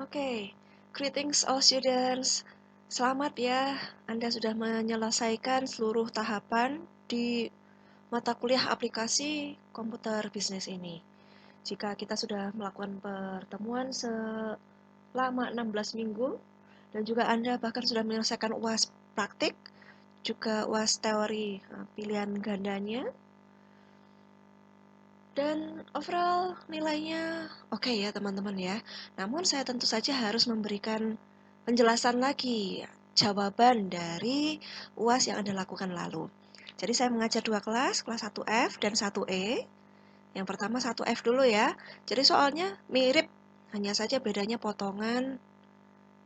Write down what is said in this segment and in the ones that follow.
Oke, greetings all students. Selamat ya, Anda sudah menyelesaikan seluruh tahapan di mata kuliah aplikasi komputer bisnis ini. Jika kita sudah melakukan pertemuan selama 16 minggu, dan juga Anda bahkan sudah menyelesaikan UAS praktik, juga UAS teori pilihan gandanya, dan overall nilainya oke ya teman-teman ya. Namun saya tentu saja harus memberikan penjelasan lagi jawaban dari UAS yang Anda lakukan lalu. Jadi saya mengajar dua kelas 1F dan 1E. Yang pertama 1F dulu ya. Jadi soalnya mirip, hanya saja bedanya potongan.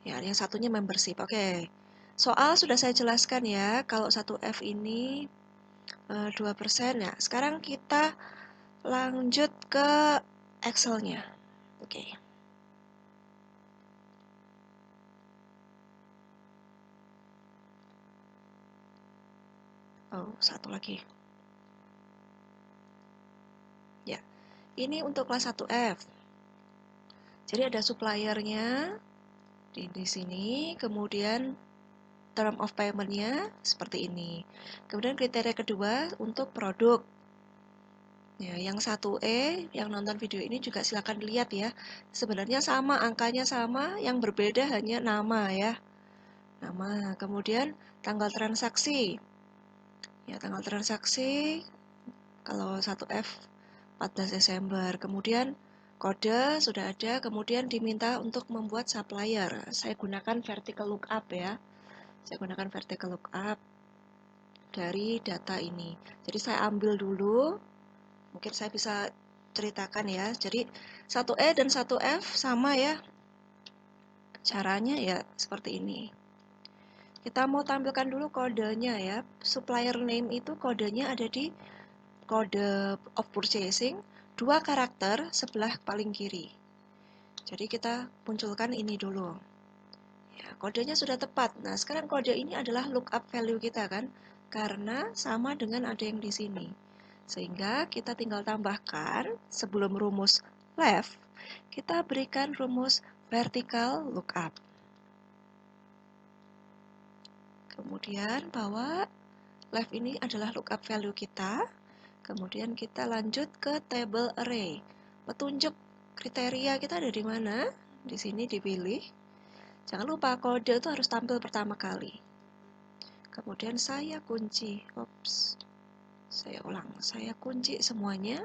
Ya, yang satunya membership. Oke. Soal sudah saya jelaskan ya, kalau 1F ini 2%. Nah, sekarang kita lanjut ke Excel-nya. Oke. Oh, satu lagi. Ya, ini untuk kelas 1F. Jadi ada suppliernya di sini, kemudian term of payment-nya seperti ini. Kemudian kriteria kedua untuk produk. Ya, yang 1E, yang nonton video ini juga silakan dilihat ya. Sebenarnya sama, angkanya sama, yang berbeda hanya nama ya. Nama, kemudian tanggal transaksi. Ya, tanggal transaksi kalau 1F 14 Desember. Kemudian kode sudah ada, kemudian diminta untuk membuat supplier. Saya gunakan vertical lookup ya. Saya gunakan vertical lookup dari data ini. Jadi saya ambil dulu, mungkin saya bisa ceritakan ya. Jadi 1E dan 1F sama ya. Caranya ya seperti ini. Kita mau tampilkan dulu kodenya ya. Supplier name itu kodenya ada di kode of purchasing, 2 karakter sebelah paling kiri. Jadi kita munculkan ini dulu. Ya, kodenya sudah tepat. Nah, sekarang kode ini adalah lookup value kita kan, karena sama dengan ada yang di sini. Sehingga kita tinggal tambahkan sebelum rumus left, kita berikan rumus vertical lookup. Kemudian bahwa left ini adalah lookup value kita. Kemudian kita lanjut ke table array. Petunjuk kriteria kita ada di mana? Di sini dipilih. Jangan lupa kode itu harus tampil pertama kali. Kemudian saya kunci. Saya ulang. Saya kunci semuanya.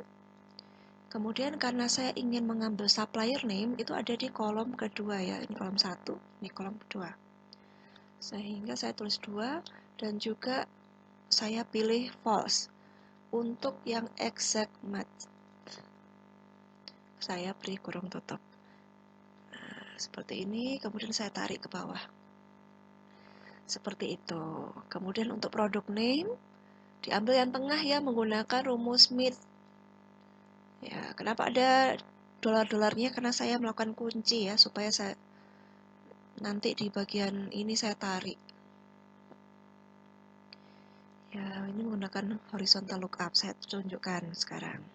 Kemudian karena saya ingin mengambil supplier name, itu ada di kolom kedua ya. Ini kolom 1, ini kolom kedua. Sehingga saya tulis 2 dan juga saya pilih false. Untuk yang exact match, saya beri kurung tutup. Nah, seperti ini, kemudian saya tarik ke bawah. Seperti itu. Kemudian untuk produk name, diambil yang tengah ya, menggunakan rumus MIT. Ya, kenapa ada dolar-dolarnya? Karena saya melakukan kunci ya, supaya saya nanti di bagian ini saya tarik. Ya, ini menggunakan horizontal lookup. Saya tunjukkan sekarang.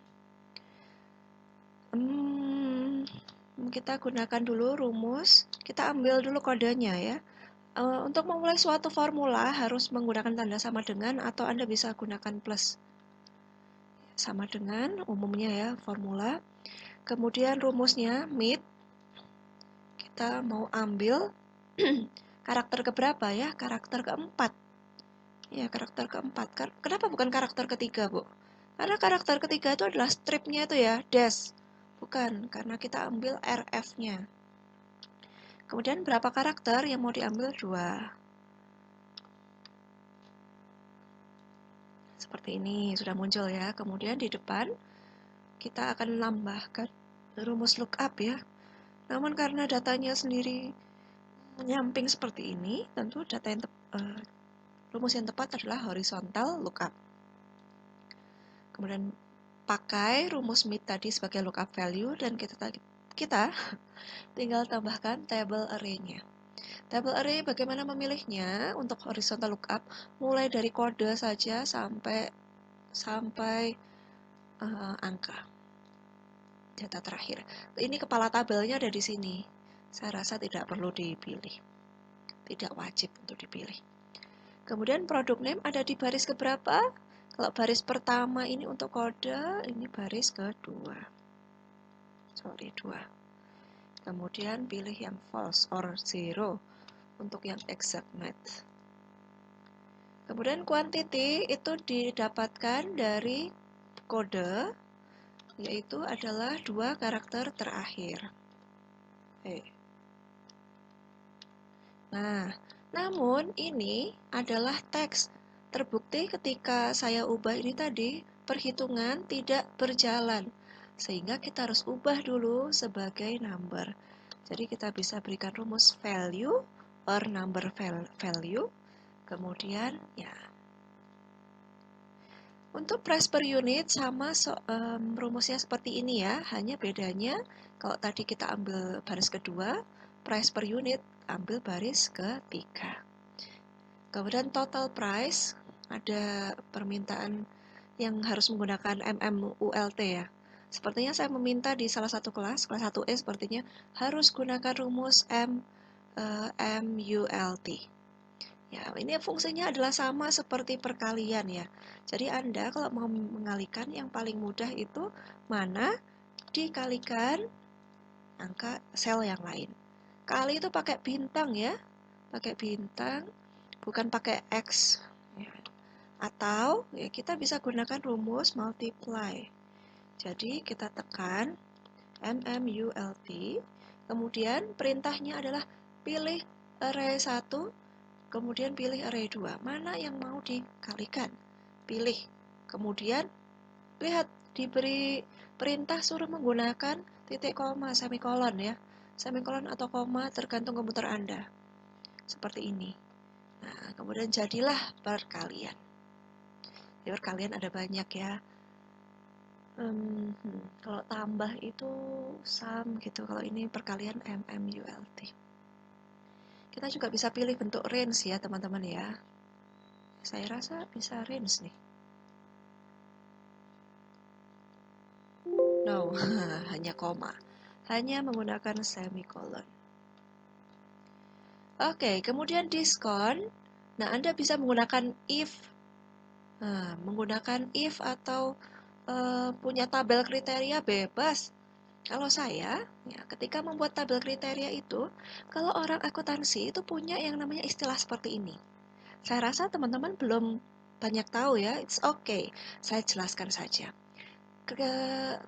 Kita gunakan dulu rumus. Kita ambil dulu kodenya ya. Untuk memulai suatu formula harus menggunakan tanda sama dengan atau Anda bisa gunakan plus. Sama dengan umumnya ya formula. Kemudian rumusnya MIT. Kita mau ambil karakter keberapa ya? Karakter keempat. Ya, karakter keempat. Kenapa bukan karakter ketiga, Bu? Karena karakter ketiga itu adalah stripnya itu ya, dash. Bukan, karena kita ambil RF-nya. Kemudian berapa karakter yang mau diambil? 2. Seperti ini, sudah muncul ya. Kemudian di depan, kita akan menambahkan rumus lookup ya. Namun karena datanya sendiri menyamping seperti ini, tentu data yang rumus yang tepat adalah horizontal lookup. Kemudian pakai rumus MIT tadi sebagai lookup value dan kita tinggal tambahkan table array-nya. Table array bagaimana memilihnya untuk horizontal lookup? Mulai dari kode saja sampai angka data terakhir. Ini kepala tabelnya ada di sini. Saya rasa tidak perlu dipilih, tidak wajib untuk dipilih. Kemudian product name ada di baris keberapa? Kalau baris pertama ini untuk kode, ini baris kedua. Sorry, 2. Kemudian pilih yang false or zero untuk yang exact match. Kemudian quantity itu didapatkan dari kode, yaitu adalah 2 karakter terakhir. Nah, namun ini adalah teks. Terbukti ketika saya ubah ini tadi, perhitungan tidak berjalan. Sehingga kita harus ubah dulu sebagai number. Jadi kita bisa berikan rumus value or number value. Kemudian ya. Untuk price per unit sama rumusnya seperti ini ya. Hanya bedanya kalau tadi kita ambil baris kedua, price per unit ambil baris ketiga. Kemudian total price, ada permintaan yang harus menggunakan MMULT ya. Sepertinya saya meminta di salah satu kelas 1E sepertinya harus gunakan rumus MULT. Ya, ini fungsinya adalah sama seperti perkalian ya. Jadi Anda kalau mau mengalikan yang paling mudah itu mana dikalikan angka sel yang lain. Kali itu pakai bintang ya, pakai bintang, bukan pakai X. Atau ya kita bisa gunakan rumus multiply. Jadi kita tekan MMULT, kemudian perintahnya adalah pilih array 1, kemudian pilih array 2. Mana yang mau dikalikan? Pilih. Kemudian lihat diberi perintah suruh menggunakan titik koma, semikolon ya. Semikolon atau koma tergantung komputer Anda. Seperti ini. Nah, kemudian jadilah perkalian. Di perkalian ada banyak ya. Kalau tambah itu sum gitu. Kalau ini perkalian MMULT. Kita juga bisa pilih bentuk range ya teman-teman ya. Saya rasa bisa range nih. No, hanya koma. Hanya menggunakan semikolon. Oke, kemudian diskon. Nah, Anda bisa menggunakan if. Nah, menggunakan if atau punya tabel kriteria bebas. Kalau saya, ya, ketika membuat tabel kriteria itu, kalau orang akuntansi itu punya yang namanya istilah seperti ini. Saya rasa teman-teman belum banyak tahu ya, it's okay. Saya jelaskan saja.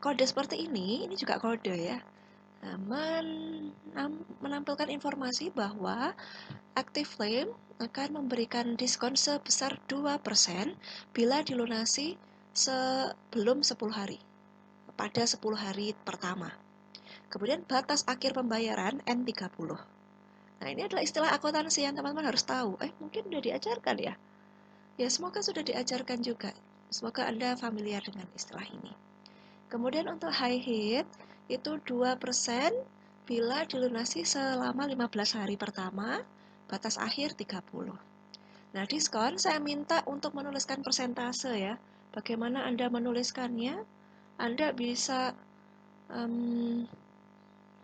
Kode seperti ini juga kode ya. Menampilkan informasi bahwa ActiveFlame akan memberikan diskon sebesar 2% bila dilunasi sebelum 10 hari, pada 10 hari pertama. Kemudian batas akhir pembayaran N30. Nah, ini adalah istilah akuntansi yang teman-teman harus tahu. Mungkin sudah diajarkan ya? Ya, semoga sudah diajarkan juga. Semoga Anda familiar dengan istilah ini. Kemudian untuk high hit, itu 2% bila dilunasi selama 15 hari pertama, batas akhir 30. Nah, diskon saya minta untuk menuliskan persentase ya. Bagaimana Anda menuliskannya? Anda bisa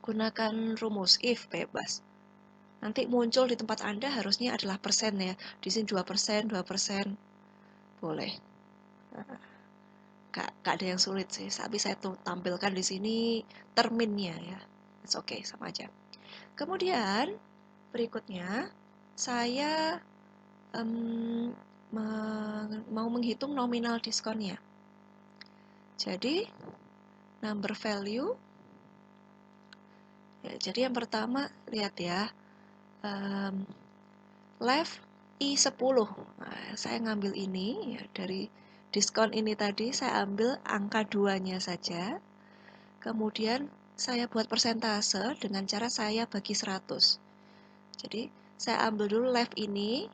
gunakan rumus if bebas. Nanti muncul di tempat Anda harusnya adalah persen ya. Di sini 2%, 2%. Boleh. Gak ada yang sulit sih. Tapi saya tuh tampilkan di sini terminnya ya. It's okay, sama aja. Kemudian berikutnya saya mau menghitung nominal diskonnya. Jadi number value. Ya, jadi yang pertama lihat ya. Left I10. Nah, saya ngambil ini ya, dari diskon ini tadi saya ambil angka 2-nya saja. Kemudian saya buat persentase dengan cara saya bagi 100. Jadi saya ambil dulu left ini.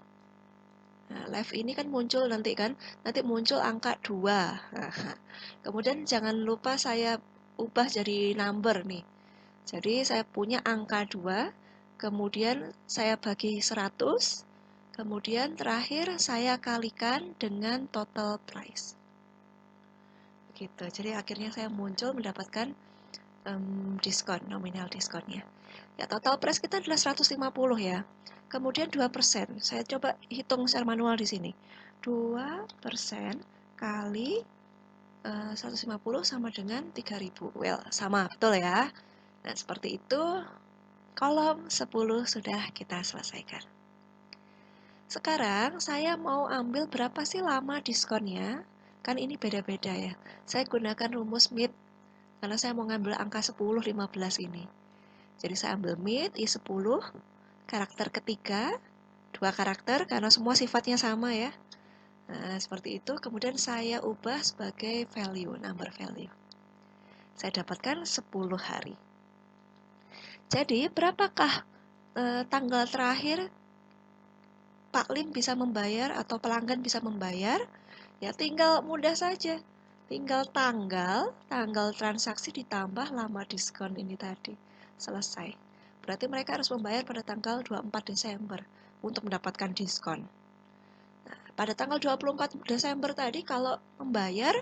Nah, left ini kan muncul nanti kan. Nanti muncul angka 2. Nah, kemudian jangan lupa saya ubah jadi number nih. Jadi saya punya angka 2. Kemudian saya bagi 100. Kemudian terakhir saya kalikan dengan total price. Begitu. Jadi akhirnya saya muncul mendapatkan diskon, nominal diskonnya. Ya, total price kita adalah 150 ya. Kemudian 2%. Saya coba hitung secara manual di sini. 2% kali 150 sama dengan 3.000. Well, sama, betul ya. Nah, seperti itu. Kolom 10 sudah kita selesaikan. Sekarang saya mau ambil berapa sih lama diskonnya. Kan ini beda-beda ya. Saya gunakan rumus mid karena saya mau ngambil angka 10, 15 ini. Jadi saya ambil mid I10, karakter ketiga, 2 karakter karena semua sifatnya sama ya. Nah, seperti itu. Kemudian saya ubah sebagai value, number value. Saya dapatkan 10 hari. Jadi, berapakah tanggal terakhir Pak Lim bisa membayar atau pelanggan bisa membayar? Ya, tinggal mudah saja. Tinggal tanggal transaksi ditambah lama diskon ini tadi. Selesai. Berarti mereka harus membayar pada tanggal 24 Desember untuk mendapatkan diskon. Nah, pada tanggal 24 Desember tadi kalau membayar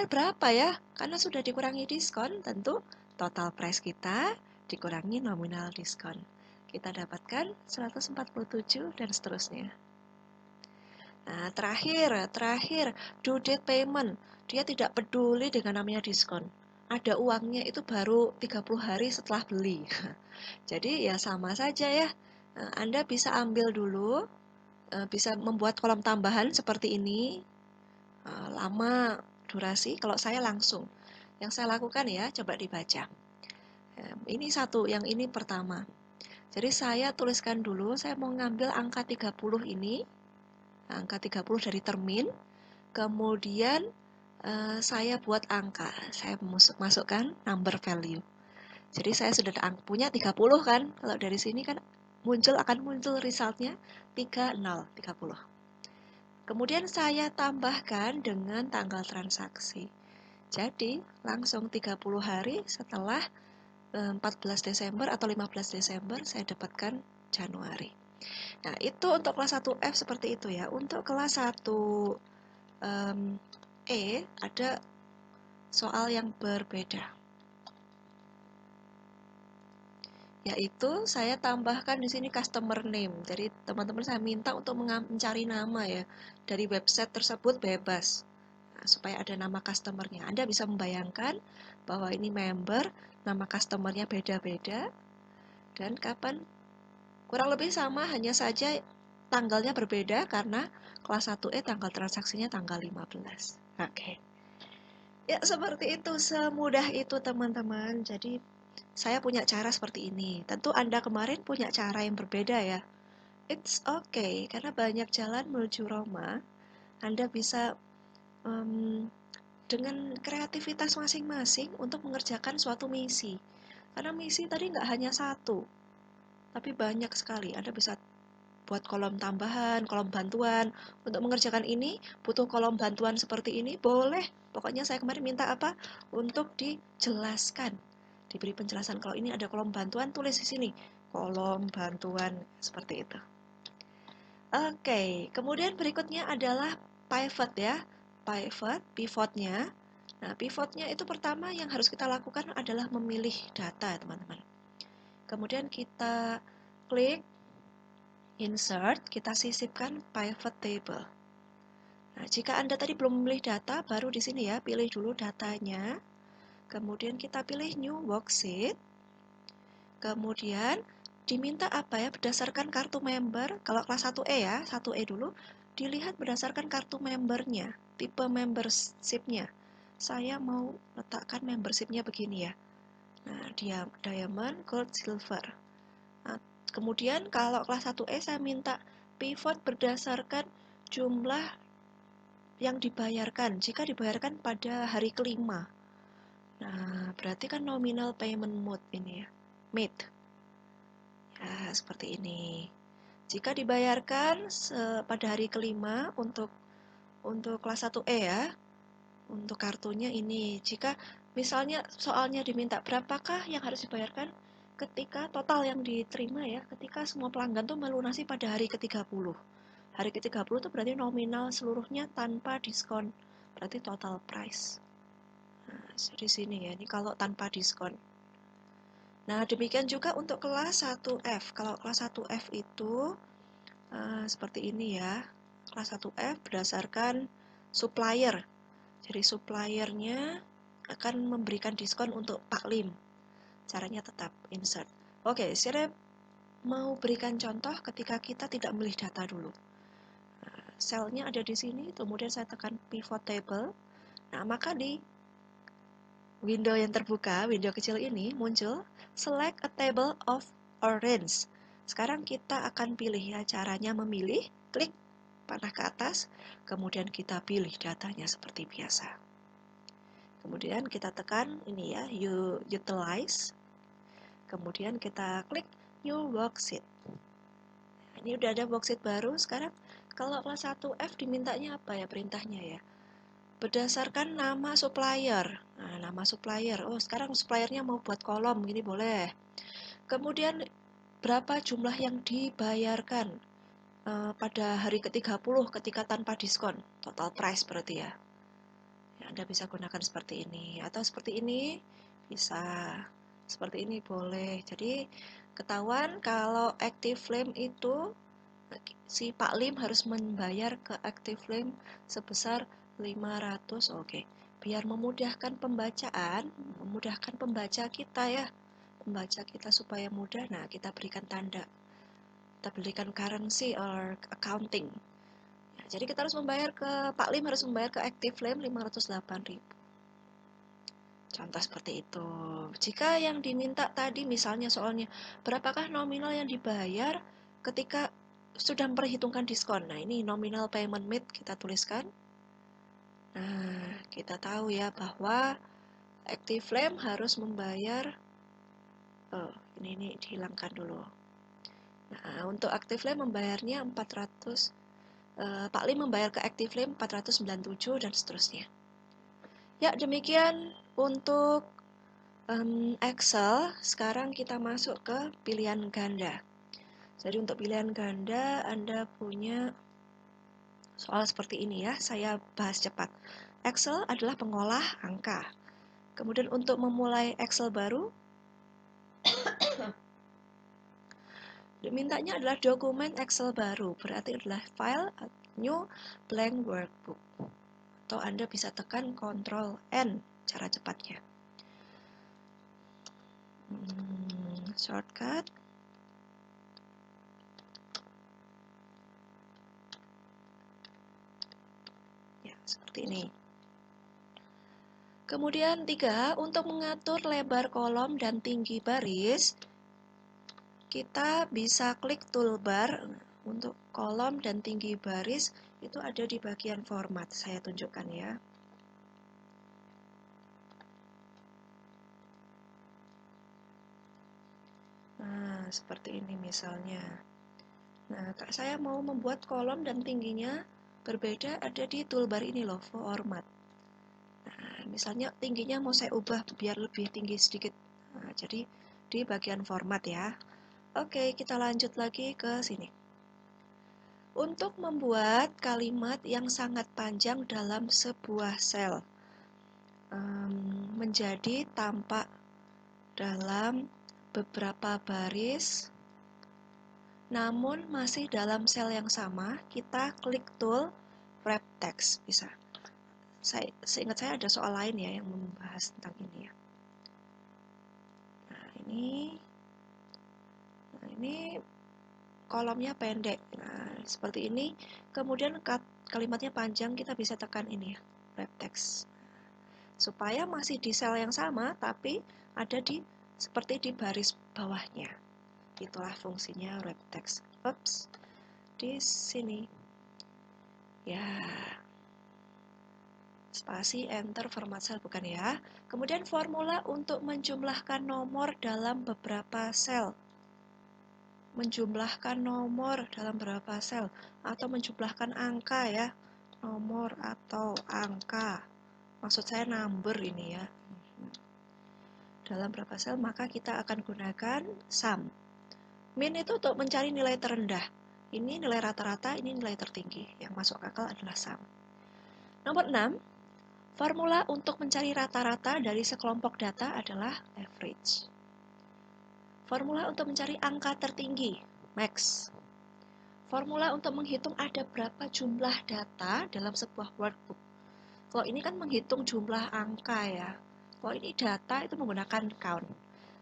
berapa ya? Karena sudah dikurangi diskon, tentu total price kita dikurangi nominal diskon. Kita dapatkan 147 dan seterusnya. Nah, terakhir, due date payment. Dia tidak peduli dengan namanya diskon. Ada uangnya itu baru 30 hari setelah beli. Jadi ya sama saja ya. Anda bisa ambil dulu, bisa membuat kolom tambahan seperti ini. Lama durasi, kalau saya langsung. Yang saya lakukan ya, coba dibaca. Ini satu, yang ini pertama. Jadi saya tuliskan dulu, saya mau ngambil angka 30 ini. Angka 30 dari termin, kemudian saya buat angka, saya masukkan number value. Jadi saya sudah punya 30 kan, kalau dari sini kan akan muncul resultnya 30. Kemudian saya tambahkan dengan tanggal transaksi. Jadi langsung 30 hari setelah 14 Desember atau 15 Desember saya dapatkan Januari. Nah, itu untuk kelas 1F seperti itu ya. Untuk kelas 1E ada soal yang berbeda. Yaitu saya tambahkan di sini customer name. Jadi teman-teman saya minta untuk mencari nama ya. Dari website tersebut bebas. Nah, supaya ada nama customernya. Anda bisa membayangkan bahwa ini member, nama customernya beda-beda. Dan kapan kurang lebih sama, hanya saja tanggalnya berbeda karena kelas 1E tanggal transaksinya tanggal 15. Oke. Ya, seperti itu, semudah itu teman-teman. Jadi, saya punya cara seperti ini. Tentu Anda kemarin punya cara yang berbeda ya. It's okay, karena banyak jalan menuju Roma. Anda bisa dengan kreativitas masing-masing untuk mengerjakan suatu misi. Karena misi tadi nggak hanya satu, tapi banyak sekali. Anda bisa buat kolom tambahan, kolom bantuan. Untuk mengerjakan ini, butuh kolom bantuan seperti ini, boleh. Pokoknya saya kemarin minta apa? Untuk dijelaskan. Diberi penjelasan, kalau ini ada kolom bantuan, tulis di sini. Kolom bantuan, seperti itu. Oke, kemudian berikutnya adalah pivot ya. Pivotnya. Nah, pivotnya itu pertama yang harus kita lakukan adalah memilih data, teman-teman. Kemudian kita klik Insert, kita sisipkan pivot table. Nah, jika Anda tadi belum memilih data, baru di sini ya, pilih dulu datanya. Kemudian kita pilih New Worksheet. Kemudian diminta apa ya, berdasarkan kartu member. Kalau kelas 1E ya, 1E dulu, dilihat berdasarkan kartu membernya, tipe membershipnya. Saya mau letakkan membershipnya begini ya. Nah, dia Diamond, Gold, Silver. Nah, kemudian kalau kelas 1E saya minta pivot berdasarkan jumlah yang dibayarkan. Jika dibayarkan pada hari kelima. Nah, berarti kan nominal payment mode ini ya. Made. Ya, seperti ini. Jika dibayarkan pada hari kelima untuk kelas 1E ya. Untuk kartunya ini. Jika misalnya soalnya diminta berapakah yang harus dibayarkan? Ketika total yang diterima ya, ketika semua pelanggan tuh melunasi pada hari ke-30. Hari ke-30 itu berarti nominal seluruhnya tanpa diskon. Berarti total price. Nah, di sini ya, ini kalau tanpa diskon. Nah, demikian juga untuk kelas 1F. Kalau kelas 1F itu seperti ini ya. Kelas 1F berdasarkan supplier. Jadi suppliernya akan memberikan diskon untuk Pak Lim. Caranya tetap insert. Oke, saya mau berikan contoh ketika kita tidak memilih data dulu. Selnya ada di sini, kemudian saya tekan pivot table. Nah, maka di window yang terbuka, window kecil ini muncul select a table of orange. Sekarang kita akan pilih ya, caranya memilih, klik panah ke atas, kemudian kita pilih datanya seperti biasa. Kemudian kita tekan ini ya, utilize. Kemudian kita klik new worksheet. Ini udah ada worksheet baru. Sekarang kalau kelas 1F dimintanya apa ya perintahnya ya? Berdasarkan nama supplier. Nah, nama supplier. Oh, sekarang suppliernya mau buat kolom, gini boleh. Kemudian berapa jumlah yang dibayarkan pada hari ke-30 ketika tanpa diskon. Total price berarti ya. Anda bisa gunakan seperti ini. Atau seperti ini, bisa. Seperti ini boleh. Jadi, ketahuan kalau Active Flame itu si Pak Lim harus membayar ke Active Flame sebesar 500. Oke. Biar memudahkan pembacaan, memudahkan pembaca kita ya. Pembaca kita supaya mudah, nah kita berikan tanda. Kita berikan currency or accounting. Ya, jadi kita harus membayar ke Pak Lim, harus membayar ke Active Flame 508.000. Contoh seperti itu. Jika yang diminta tadi misalnya soalnya berapakah nominal yang dibayar ketika sudah memperhitungkan diskon. Nah, ini nominal payment made kita tuliskan. Nah, kita tahu ya bahwa Active Flame harus membayar ini dihilangkan dulu. Nah, untuk Active Flame membayarnya 400 Pak Lim membayar ke Active Flame 497 dan seterusnya. Ya, demikian untuk Excel. Sekarang kita masuk ke pilihan ganda. Jadi untuk pilihan ganda Anda punya soal seperti ini ya, saya bahas cepat. Excel adalah pengolah angka. Kemudian untuk memulai Excel baru, dimintanya adalah dokumen Excel baru, berarti adalah file new blank workbook. Atau Anda bisa tekan Ctrl N, cara cepatnya. Shortcut. Ya, seperti ini. Kemudian 3, untuk mengatur lebar kolom dan tinggi baris, kita bisa klik toolbar. Untuk kolom dan tinggi baris itu ada di bagian format. Saya tunjukkan ya. Nah, seperti ini misalnya. Nah, saya mau membuat kolom dan tingginya berbeda, ada di toolbar ini loh, format. Nah, misalnya tingginya mau saya ubah biar lebih tinggi sedikit. Nah, jadi di bagian format ya. Oke, kita lanjut lagi ke sini. Untuk membuat kalimat yang sangat panjang dalam sebuah sel menjadi tampak dalam beberapa baris, namun masih dalam sel yang sama, kita klik tool wrap text. Bisa. Seingat saya ada soal lain ya yang membahas tentang ini ya. Nah, ini kolomnya pendek. Nah, seperti ini. Kemudian kalimatnya panjang, kita bisa tekan ini ya, wrap text. Supaya masih di sel yang sama, tapi ada di seperti di baris bawahnya. Itulah fungsinya wrap text. Oops, di sini. Ya, spasi, enter, format sel bukan ya. Kemudian formula untuk menjumlahkan nomor dalam beberapa sel. Menjumlahkan nomor dalam beberapa sel atau menjumlahkan angka ya. Nomor atau angka. Maksud saya number ini ya. Dalam berapa sel, maka kita akan gunakan sum. Min itu untuk mencari nilai terendah. Ini nilai rata-rata, ini nilai tertinggi. Yang masuk akal adalah sum. Nomor 6, Formula untuk mencari rata-rata dari sekelompok data adalah average. Formula untuk mencari angka tertinggi, max. Formula untuk menghitung ada berapa jumlah data dalam sebuah workbook. Kalau ini kan menghitung jumlah angka ya. Kalau ini data itu menggunakan count.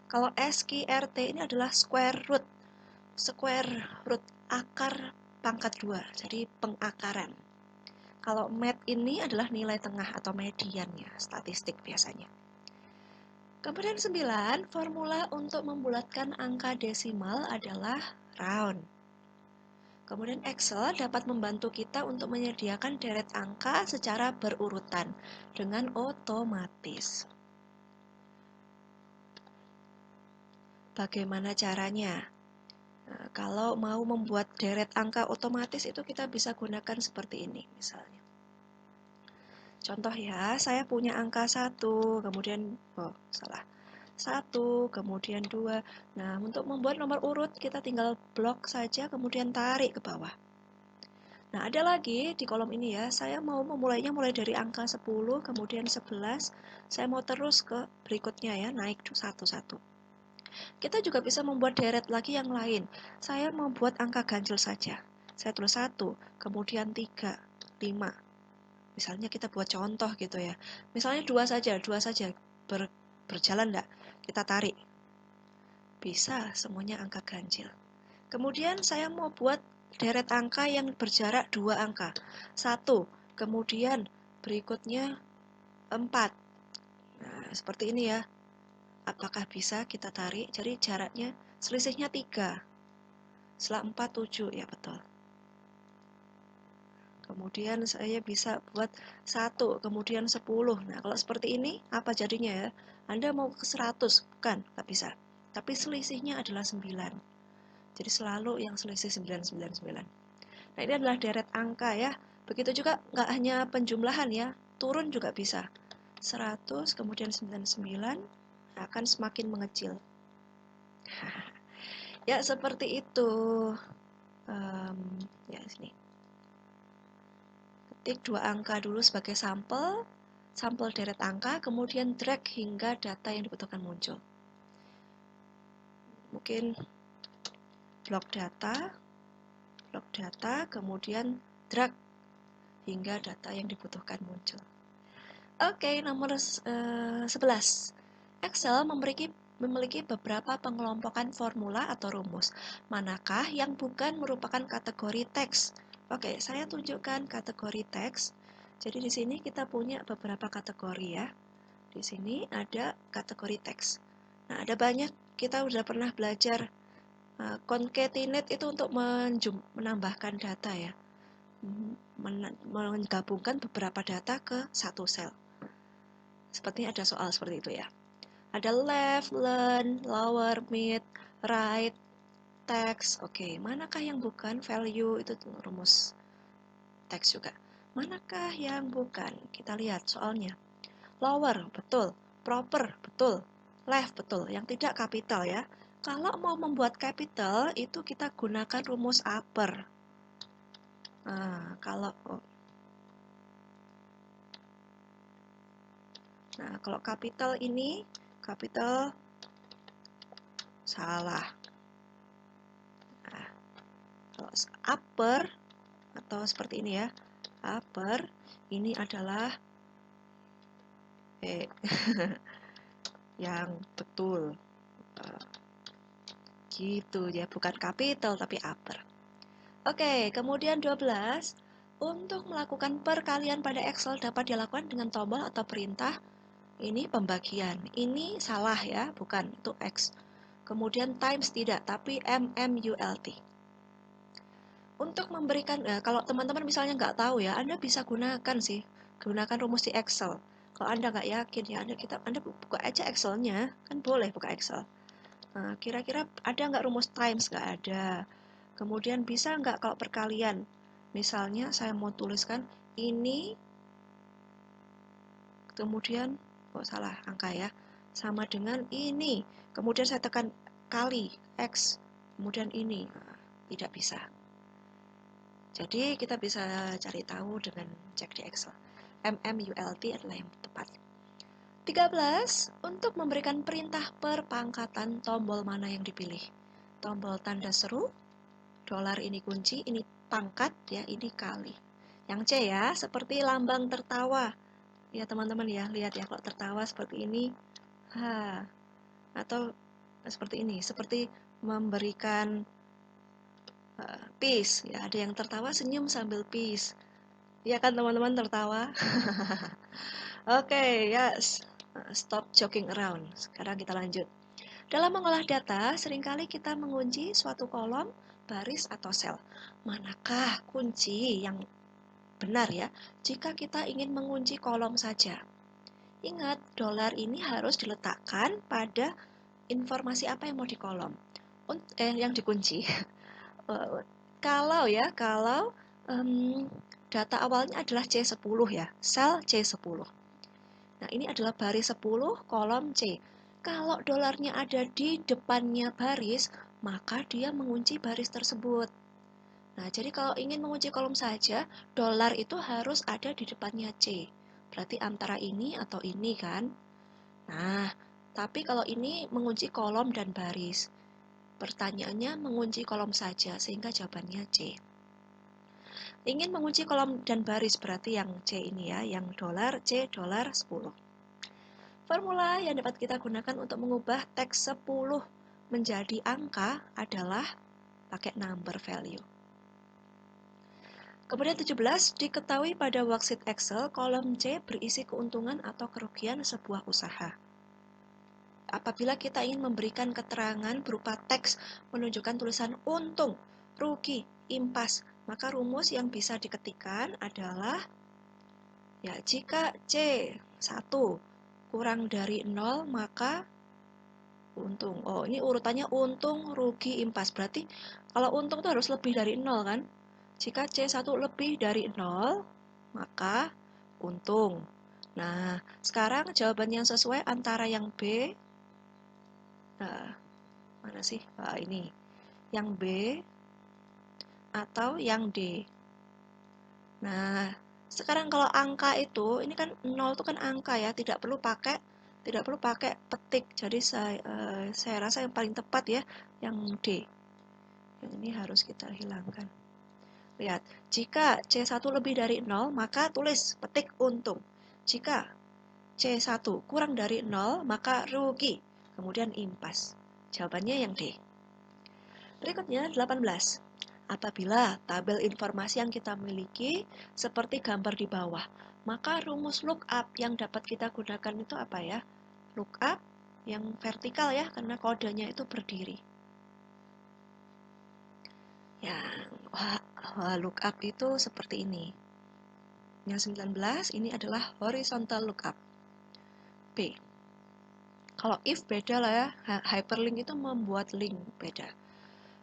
Kalau SQRT ini adalah square root. Square root akar pangkat 2, jadi pengakaran. Kalau mat ini adalah nilai tengah atau median ya, statistik biasanya. Kemudian 9, formula untuk membulatkan angka desimal adalah round. Kemudian Excel dapat membantu kita untuk menyediakan deret angka secara berurutan dengan otomatis. Bagaimana caranya? Nah, kalau mau membuat deret angka otomatis itu kita bisa gunakan seperti ini misalnya. Contoh ya, saya punya angka 1, kemudian, 1, kemudian 2. Nah, untuk membuat nomor urut, kita tinggal blok saja, kemudian tarik ke bawah. Nah, ada lagi di kolom ini ya, saya mau memulainya mulai dari angka 10, kemudian 11, saya mau terus ke berikutnya ya, naik satu-satu. Kita juga bisa membuat deret lagi yang lain. Saya membuat angka ganjil saja. Saya tulis 1, kemudian 3, 5. Misalnya kita buat contoh gitu ya. Misalnya 2 saja, berjalan enggak? Kita tarik. Bisa, semuanya angka ganjil. Kemudian saya mau buat deret angka yang berjarak 2 angka. 1, kemudian berikutnya 4. Nah, seperti ini ya. Apakah bisa kita tarik? Jadi jaraknya, selisihnya 3. Setelah 4, 7, ya betul. Kemudian saya bisa buat 1, kemudian 10. Nah, kalau seperti ini, apa jadinya ya? Anda mau ke 100, bukan, nggak bisa. Tapi selisihnya adalah 9. Jadi selalu yang selisih 999. Nah, ini adalah deret angka ya. Begitu juga nggak hanya penjumlahan ya, turun juga bisa. 100, kemudian 99, akan semakin mengecil. Ya, seperti itu. Ya, sini. Ketik 2 angka dulu sebagai sampel deret angka, kemudian drag hingga data yang dibutuhkan muncul. Mungkin blok data, kemudian drag hingga data yang dibutuhkan muncul. Oke, nomor 11. Excel memiliki beberapa pengelompokan formula atau rumus. Manakah yang bukan merupakan kategori teks? Oke, saya tunjukkan kategori teks. Jadi di sini kita punya beberapa kategori ya. Di sini ada kategori teks. Nah, ada banyak, kita udah pernah belajar concatenate itu untuk menambahkan data ya. Menggabungkan beberapa data ke satu sel. Sepertinya ada soal seperti itu ya. Ada left, learn, lower, mid, right, text. Oke, manakah yang bukan? Value itu tuh rumus teks juga. Manakah yang bukan? Kita lihat soalnya. Lower, betul. Proper, betul. Left, betul. Yang tidak capital ya. Kalau mau membuat capital, itu kita gunakan rumus upper. Nah, kalau capital ini, capital salah. Nah, kalau upper, atau seperti ini ya, upper, ini adalah yang betul. Gitu ya, bukan capital tapi upper. Oke, kemudian 12. Untuk melakukan perkalian pada Excel dapat dilakukan dengan tombol atau perintah. Ini pembagian. Ini salah ya, bukan, itu X. Kemudian times tidak, tapi MMULT. Untuk memberikan, kalau teman-teman misalnya nggak tahu ya, Anda bisa gunakan rumus di Excel. Kalau Anda nggak yakin ya, Anda buka aja Excelnya, kan boleh buka Excel. Nah, kira-kira ada nggak rumus times? Nggak ada. Kemudian bisa nggak kalau perkalian? Misalnya saya mau tuliskan ini, kemudian, salah angka ya, sama dengan ini. Kemudian saya tekan kali, X, kemudian ini. Nah, tidak bisa. Jadi kita bisa cari tahu dengan cek di Excel. MMULT adalah yang tepat. 13. Untuk memberikan perintah perpangkatan, tombol mana yang dipilih? Tombol tanda seru, dolar ini kunci, ini pangkat ya, ini kali. Yang C ya, seperti lambang tertawa. Ya teman-teman ya, lihat ya kalau tertawa seperti ini. Atau seperti ini, seperti memberikan peace ya, ada yang tertawa senyum sambil peace. Ya kan teman-teman tertawa? Oke, yes. Stop joking around. Sekarang kita lanjut. Dalam mengolah data, seringkali kita mengunci suatu kolom, baris, atau sel. Manakah kunci yang benar ya jika kita ingin mengunci kolom saja? Ingat, dolar ini harus diletakkan pada informasi apa yang mau di kolom. Yang dikunci. Kalau data awalnya adalah C10 ya, sel C10. Nah, ini adalah baris 10, kolom C. Kalau dolarnya ada di depannya baris, maka dia mengunci baris tersebut. Nah, jadi kalau ingin mengunci kolom saja, dolar itu harus ada di depannya C. Berarti antara ini atau ini kan? Nah, tapi kalau ini mengunci kolom dan baris. Pertanyaannya mengunci kolom saja, sehingga jawabannya C. Ingin mengunci kolom dan baris, berarti yang C ini ya, yang dolar, C, dolar 10. Formula yang dapat kita gunakan untuk mengubah teks 10 menjadi angka adalah pakai number value. Kemudian 17, diketahui pada worksheet Excel, kolom C berisi keuntungan atau kerugian sebuah usaha. Apabila kita ingin memberikan keterangan berupa teks menunjukkan tulisan untung, rugi, impas, maka rumus yang bisa diketikkan adalah ya jika C1 kurang dari 0 maka untung. Oh, ini urutannya untung, rugi, impas. Berarti kalau untung itu harus lebih dari 0 kan? Jika C1 lebih dari 0 maka untung. Nah, sekarang jawaban yang sesuai antara yang B mana sih? Ini. Yang B atau yang D. Nah, sekarang kalau angka itu, ini kan 0 itu kan angka ya, tidak perlu pakai petik. Jadi saya rasa yang paling tepat ya, yang D. Yang ini harus kita hilangkan. Lihat, jika C1 lebih dari 0, maka tulis petik untung. Jika C1 kurang dari 0, maka rugi. Kemudian impas. Jawabannya yang D. Berikutnya 18. Apabila tabel informasi yang kita miliki seperti gambar di bawah, maka rumus lookup yang dapat kita gunakan itu apa ya? Lookup yang vertikal ya, karena kodenya itu berdiri. Ya, lookup itu seperti ini. Yang 19 ini adalah horizontal lookup. B. Kalau if beda lah ya, hyperlink itu membuat link beda.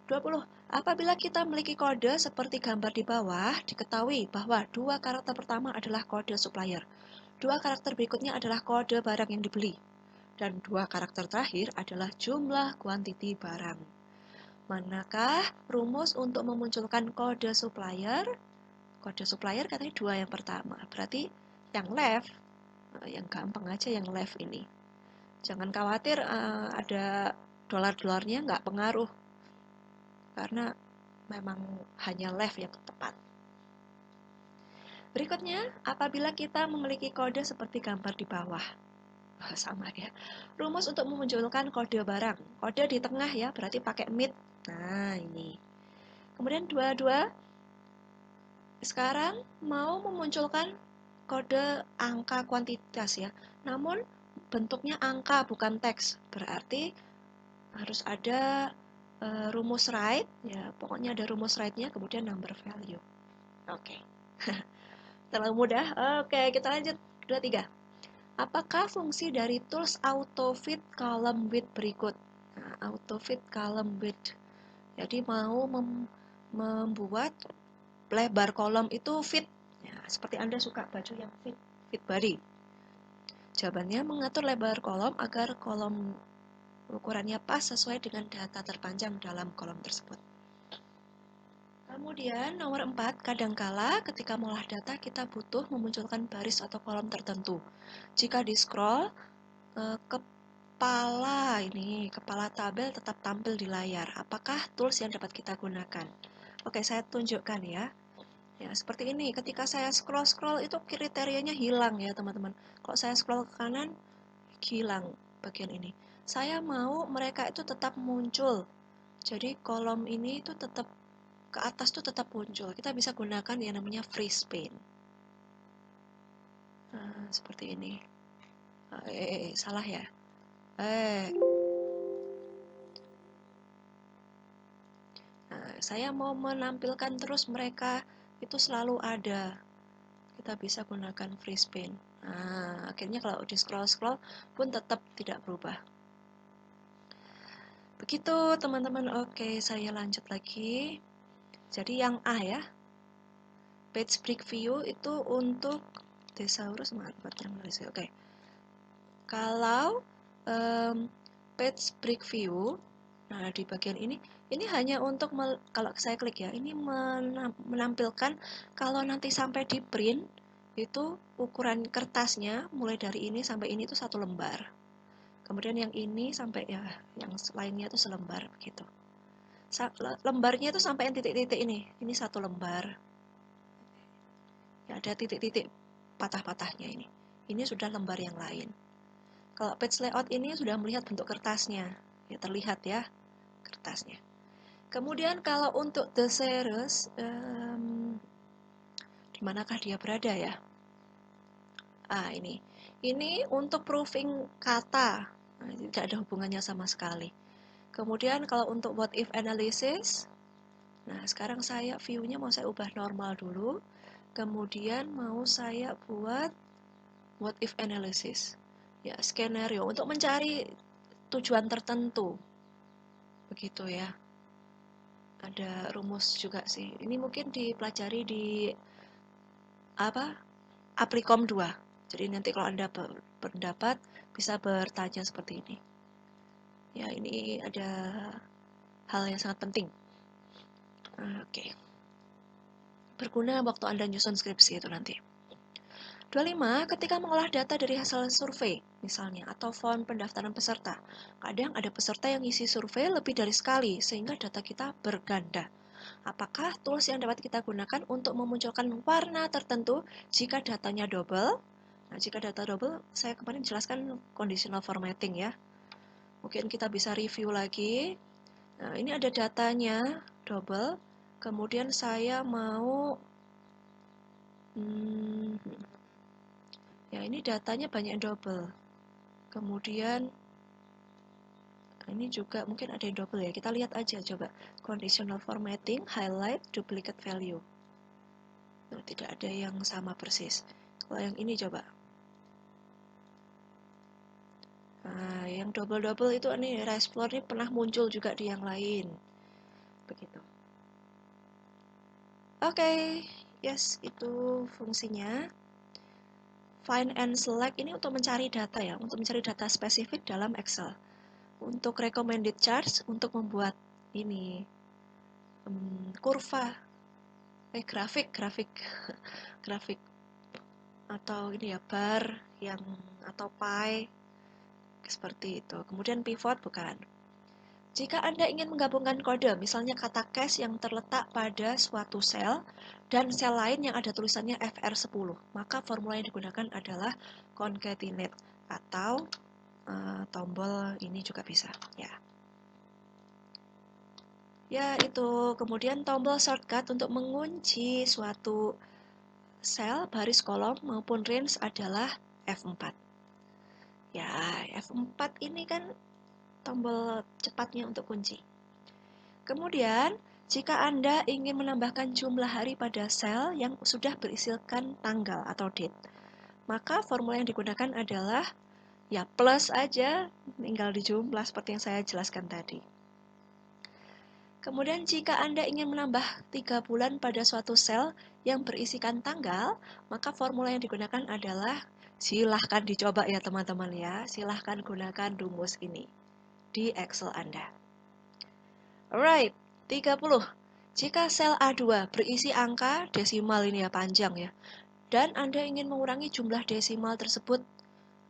20. Apabila kita memiliki kode seperti gambar di bawah, diketahui bahwa dua karakter pertama adalah kode supplier, dua karakter berikutnya adalah kode barang yang dibeli, dan dua karakter terakhir adalah jumlah kuantiti barang. Manakah rumus untuk memunculkan kode supplier? Kode supplier katanya dua yang pertama, berarti yang left, yang gampang aja yang left ini. Jangan khawatir ada dolar-dolarnya nggak pengaruh, karena memang hanya left yang tepat. Berikutnya, apabila kita memiliki kode seperti gambar di bawah. Sama ya. Rumus untuk memunculkan kode barang. Kode di tengah ya, berarti pakai mid. Nah, ini. Kemudian 22. Sekarang mau memunculkan kode angka kuantitas ya. Namun bentuknya angka bukan teks. Berarti harus ada rumus right ya, pokoknya ada rumus right-nya, kemudian number value. Oke. Terlalu mudah. Oke, kita lanjut. 23. Apakah fungsi dari tools autofit column width berikut? Nah, autofit column width. Jadi mau membuat lebar kolom itu fit. Ya, seperti Anda suka baju yang fit body. Jawabannya mengatur lebar kolom agar kolom ukurannya pas sesuai dengan data terpanjang dalam kolom tersebut. Kemudian nomor 4, kadangkala ketika mengolah data kita butuh memunculkan baris atau kolom tertentu. Jika di scroll, kepala tabel tetap tampil di layar. Apakah tools yang dapat kita gunakan? Oke, saya tunjukkan ya. Ya, seperti ini. Ketika saya scroll itu kriterianya hilang ya, teman-teman. Kalau saya scroll ke kanan, hilang bagian ini. Saya mau mereka itu tetap muncul. Jadi kolom ini itu tetap ke atas tuh tetap muncul. Kita bisa gunakan yang namanya freeze paint. Nah, seperti ini. Salah ya. Nah, saya mau menampilkan terus mereka itu selalu ada. Kita bisa gunakan freeze paint. Nah, akhirnya kalau di scroll pun tetap tidak berubah. Begitu teman-teman. Oke, saya lanjut lagi. Jadi yang A ya, page break view itu untuk thesaurus Oke. Kalau page break view, nah di bagian ini hanya untuk kalau saya klik ya, ini menampilkan kalau nanti sampai di print itu ukuran kertasnya mulai dari ini sampai ini itu 1 lembar. Kemudian yang ini sampai ya, yang lainnya itu selembar begitu. Lembarnya itu sampai yang titik-titik ini 1 lembar. Ya, ada titik-titik patah-patahnya ini. Ini sudah lembar yang lain. Kalau page layout ini sudah melihat bentuk kertasnya. Ya, terlihat ya kertasnya. Kemudian kalau untuk the series, di manakah dia berada ya? Ini untuk proofing kata. Nah, tidak ada hubungannya sama sekali. Kemudian kalau untuk what if analysis, nah sekarang saya view-nya mau saya ubah normal dulu. Kemudian mau saya buat what if analysis. Ya, skenario untuk mencari tujuan tertentu. Begitu ya. Ada rumus juga sih. Ini mungkin dipelajari di Aplicom 2. Jadi nanti kalau Anda berpendapat bisa bertanya seperti ini. Ya, ini ada hal yang sangat penting. Oke. Berguna waktu Anda nyusun skripsi itu nanti. 25. Ketika mengolah data dari hasil survei, misalnya, atau form pendaftaran peserta. Kadang ada peserta yang isi survei lebih dari sekali, sehingga data kita berganda. Apakah tools yang dapat kita gunakan untuk memunculkan warna tertentu jika datanya double? Nah, jika data double, saya kemarin jelaskan conditional formatting ya. Mungkin kita bisa review lagi. Nah, ini ada datanya double. Kemudian saya mau ya ini datanya banyak yang double. Kemudian ini juga mungkin ada yang double ya. Kita lihat aja coba. Conditional formatting, highlight, duplicate value. Tuh, tidak ada yang sama persis. Kalau yang ini coba. Nah, yang double-double itu nih, Explore ini pernah muncul juga di yang lain. Begitu. Oke, yes, itu fungsinya. Find and select ini untuk mencari data ya, untuk mencari data spesifik dalam Excel. Untuk recommended charts, untuk membuat ini kurva, grafik atau ini ya bar yang atau pie seperti itu. Kemudian pivot bukan. Jika Anda ingin menggabungkan kode, misalnya kata cache yang terletak pada suatu sel dan sel lain yang ada tulisannya FR10, maka formula yang digunakan adalah concatenate atau tombol ini juga bisa ya. Ya, itu. Kemudian tombol shortcut untuk mengunci suatu sel, baris, kolom maupun range adalah F4. Ya, F4 ini kan tombol cepatnya untuk kunci. Kemudian, jika Anda ingin menambahkan jumlah hari pada sel yang sudah berisikan tanggal atau date, maka formula yang digunakan adalah ya plus aja, tinggal dijumlah seperti yang saya jelaskan tadi. Kemudian jika Anda ingin menambah 3 bulan pada suatu sel yang berisikan tanggal, maka formula yang digunakan adalah silahkan dicoba ya teman-teman ya, silahkan gunakan rumus ini di Excel Anda. Alright, 30. Jika sel A2 berisi angka desimal ini ya, panjang ya, dan Anda ingin mengurangi jumlah desimal tersebut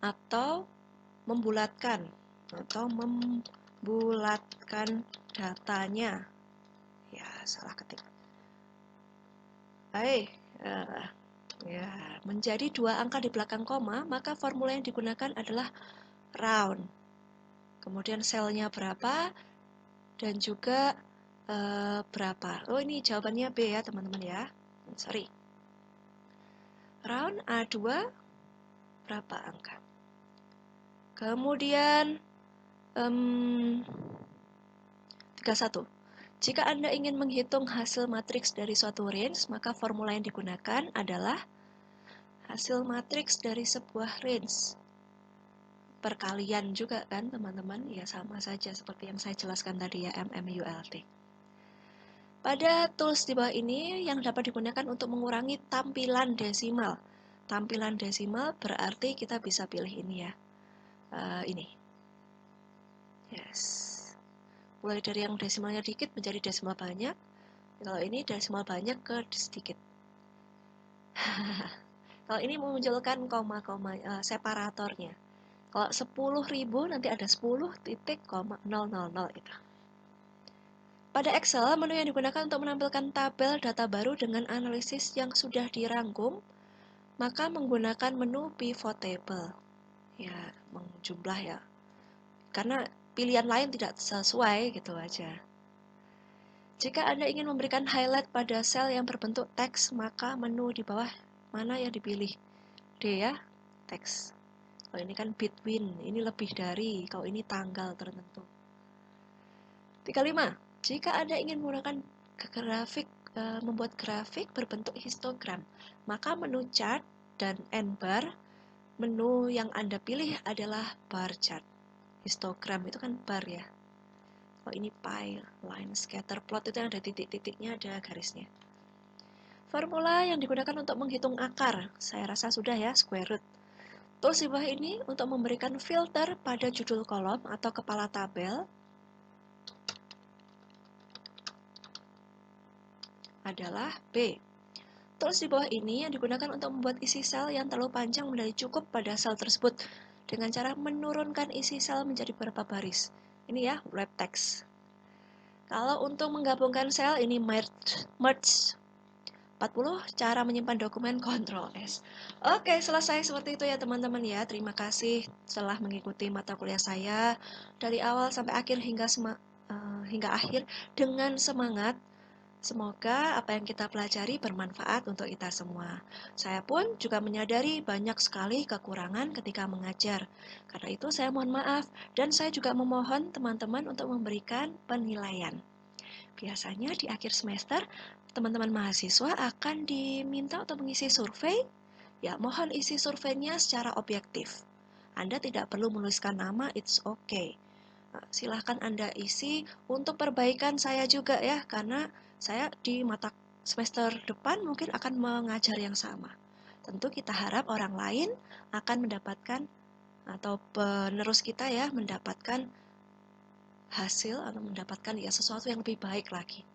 atau membulatkan datanya. Ya, salah ketik. Baik, ya, menjadi dua angka di belakang koma, maka formula yang digunakan adalah round. Kemudian selnya berapa dan juga berapa. Oh, ini jawabannya B ya, teman-teman ya. Sorry. Round A2 berapa angka? Kemudian 31. Jika Anda ingin menghitung hasil matriks dari suatu range, maka formula yang digunakan adalah hasil matriks dari sebuah range. Perkalian juga kan, teman-teman? Ya, sama saja seperti yang saya jelaskan tadi ya, MMULT. Pada tools di bawah ini yang dapat digunakan untuk mengurangi tampilan desimal. Tampilan desimal berarti kita bisa pilih ini ya. Ini. Yes. Mulai dari yang desimalnya dikit menjadi desimal banyak. Kalau ini desimal banyak ke sedikit. Kalau ini memunculkan koma-koma separatornya. Kalau 10.000 nanti ada 10.000 itu. Pada Excel, menu yang digunakan untuk menampilkan tabel data baru dengan analisis yang sudah dirangkum, maka menggunakan menu pivot table. Ya, menjumlah ya. Karena pilihan lain tidak sesuai gitu aja. Jika Anda ingin memberikan highlight pada sel yang berbentuk teks, maka menu di bawah mana yang dipilih? D ya, teks. Kalau ini kan between, ini lebih dari, kalau ini tanggal tertentu. 35. Jika Anda ingin menggunakan membuat grafik berbentuk histogram, maka menu chart dan N bar, menu yang Anda pilih adalah bar chart. Histogram itu kan bar ya. Kalau ini pie, line, scatter plot itu yang ada titik-titiknya, ada garisnya. Formula yang digunakan untuk menghitung akar, saya rasa sudah ya, square root. Tools di bawah ini untuk memberikan filter pada judul kolom atau kepala tabel adalah B. Tools di bawah ini yang digunakan untuk membuat isi sel yang terlalu panjang menjadi cukup pada sel tersebut dengan cara menurunkan isi sel menjadi beberapa baris. Ini ya, wrap text. Kalau untuk menggabungkan sel, ini merge. 40, cara menyimpan dokumen, Ctrl S. Oke, selesai seperti itu ya teman-teman ya. Terima kasih telah mengikuti mata kuliah saya dari awal sampai akhir hingga akhir dengan semangat. Semoga apa yang kita pelajari bermanfaat untuk kita semua. Saya pun juga menyadari banyak sekali kekurangan ketika mengajar. Karena itu saya mohon maaf dan saya juga memohon teman-teman untuk memberikan penilaian. Biasanya di akhir semester, teman-teman mahasiswa akan diminta untuk mengisi survei. Ya, mohon isi surveinya secara objektif. Anda tidak perlu menuliskan nama, it's okay. Silahkan Anda isi untuk perbaikan saya juga ya, karena saya di mata semester depan mungkin akan mengajar yang sama. Tentu kita harap orang lain akan mendapatkan atau penerus kita ya mendapatkan hasil atau mendapatkan ya sesuatu yang lebih baik lagi.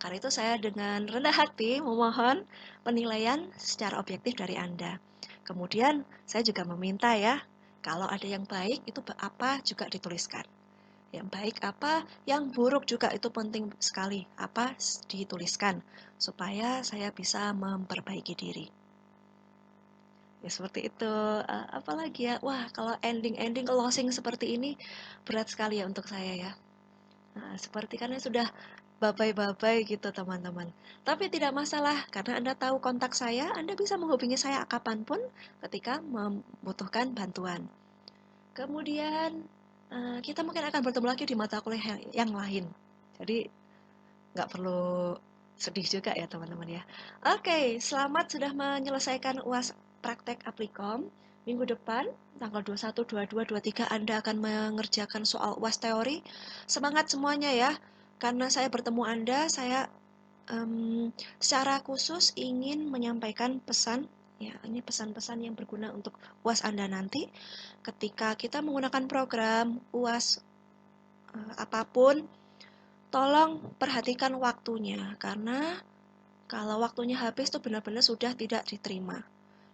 Karena itu saya dengan rendah hati memohon penilaian secara objektif dari Anda. Kemudian saya juga meminta ya, kalau ada yang baik itu apa juga dituliskan. Yang baik apa, yang buruk juga itu penting sekali apa dituliskan supaya saya bisa memperbaiki diri. Ya seperti itu. Apalagi ya, wah kalau ending closing seperti ini berat sekali ya untuk saya ya. Nah, seperti karena sudah babai-babai gitu teman-teman. Tapi tidak masalah karena Anda tahu kontak saya, Anda bisa menghubungi saya kapanpun ketika membutuhkan bantuan. Kemudian kita mungkin akan bertemu lagi di mata kuliah yang lain. Jadi nggak perlu sedih juga ya teman-teman ya. Oke, selamat sudah menyelesaikan UAS praktek Aplikom. Minggu depan, tanggal 21, 22, 23 Anda akan mengerjakan soal UAS teori. Semangat semuanya ya. Karena saya bertemu Anda, saya secara khusus ingin menyampaikan pesan. Ya, ini pesan-pesan yang berguna untuk UAS Anda nanti. Ketika kita menggunakan program UAS apapun, tolong perhatikan waktunya, karena kalau waktunya habis tuh benar-benar sudah tidak diterima.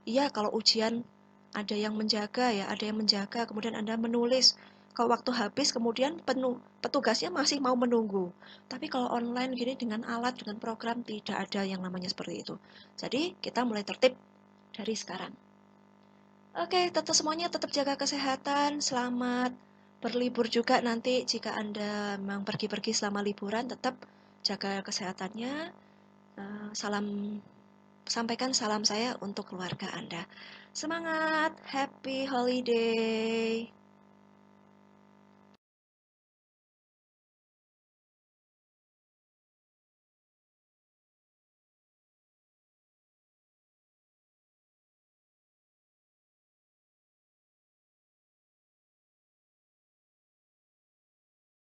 Iya, kalau ujian ada yang menjaga ya, ada yang menjaga, kemudian Anda menulis. Kalau waktu habis, kemudian petugasnya masih mau menunggu. Tapi kalau online gini dengan alat, dengan program, tidak ada yang namanya seperti itu. Jadi, kita mulai tertib dari sekarang. Oke, tetap semuanya tetap jaga kesehatan, selamat berlibur juga nanti jika Anda memang pergi-pergi selama liburan, tetap jaga kesehatannya. Salam Sampaikan salam saya untuk keluarga Anda. Semangat, happy holiday.